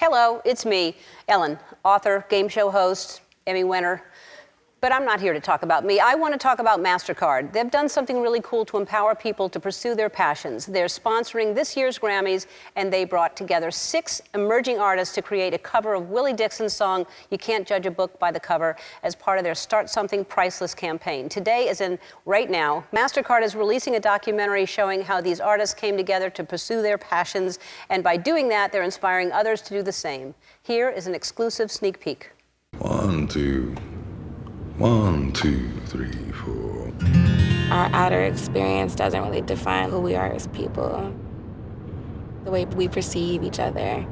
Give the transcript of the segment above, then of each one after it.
Hello, it's me, Ellen, author, game show host, Emmy winner. But I'm not here to talk about me. I want to talk about Mastercard. They've done something really cool to empower people to pursue their passions. They're sponsoring this year's Grammys, and they brought together 6 emerging artists to create a cover of Willie Dixon's song, You Can't Judge a Book by the Cover, as part of their Start Something Priceless campaign. Today, as in right now, Mastercard is releasing a documentary showing how these artists came together to pursue their passions, and by doing that, they're inspiring others to do the same. Here is an exclusive sneak peek. 1, 2. 1, 2, 3, 4. Our outer experience doesn't really define who we are as people. The way we perceive each other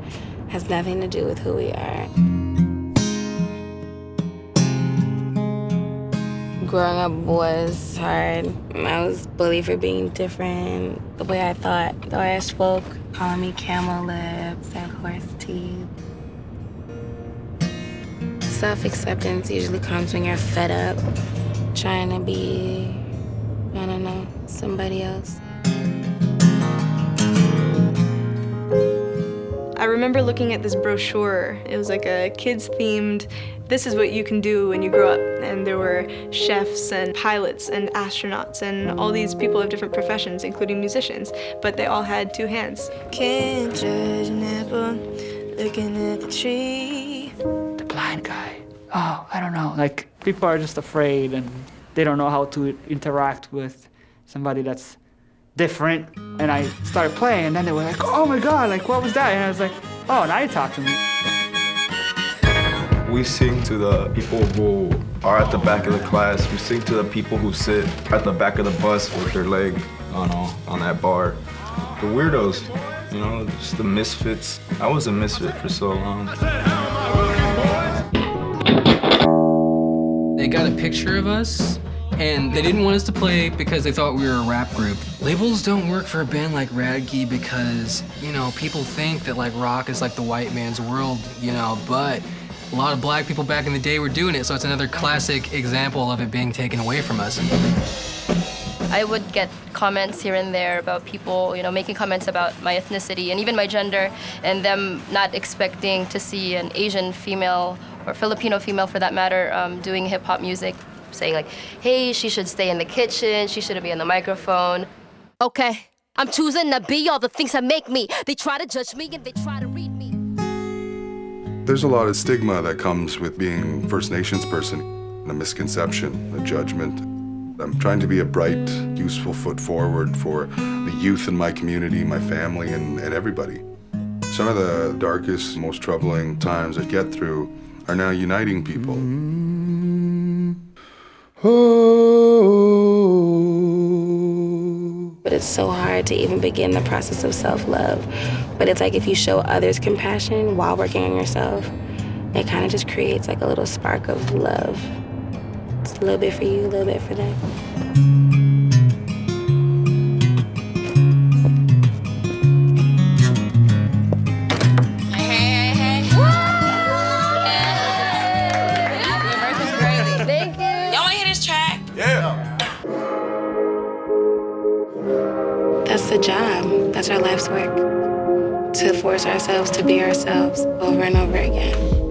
has nothing to do with who we are. Growing up was hard. I was bullied for being different, the way I thought, the way I spoke, calling me camel lips and horse teeth. Self-acceptance usually comes when you're fed up, trying to be, I don't know, somebody else. I remember looking at this brochure. It was like a kids-themed, this is what you can do when you grow up. And there were chefs and pilots and astronauts and all these people of different professions, including musicians, but they all had 2 hands. Can't judge an apple looking at the tree. The blind guy. Oh, I don't know. Like, people are just afraid and they don't know how to interact with somebody that's different. And I started playing, and then they were like, oh my God, like, what was that? And I was like, oh, now you talk to me. We sing to the people who are at the back of the class. We sing to the people who sit at the back of the bus with their leg on that bar. The weirdos, you know, just the misfits. I was a misfit for so long. They got a picture of us, and they didn't want us to play because they thought we were a rap group. Labels don't work for a band like Radke because, you know, people think that, like, rock is like the white man's world, you know, but a lot of black people back in the day were doing it, so it's another classic example of it being taken away from us. I would get comments here and there about people, you know, making comments about my ethnicity and even my gender, and them not expecting to see an Asian female or Filipino female, for that matter, doing hip-hop music, saying like, hey, she should stay in the kitchen, she shouldn't be on the microphone. Okay, I'm choosing to be all the things that make me. They try to judge me and they try to read me. There's a lot of stigma that comes with being First Nations person, a misconception, a judgment. I'm trying to be a bright, useful foot forward for the youth in my community, my family, and everybody. Some of the darkest, most troubling times I get through are now uniting people. But it's so hard to even begin the process of self-love. But it's like if you show others compassion while working on yourself, it kind of just creates like a little spark of love. It's a little bit for you, a little bit for them. That's the job. That's our life's work. To force ourselves to be ourselves over and over again.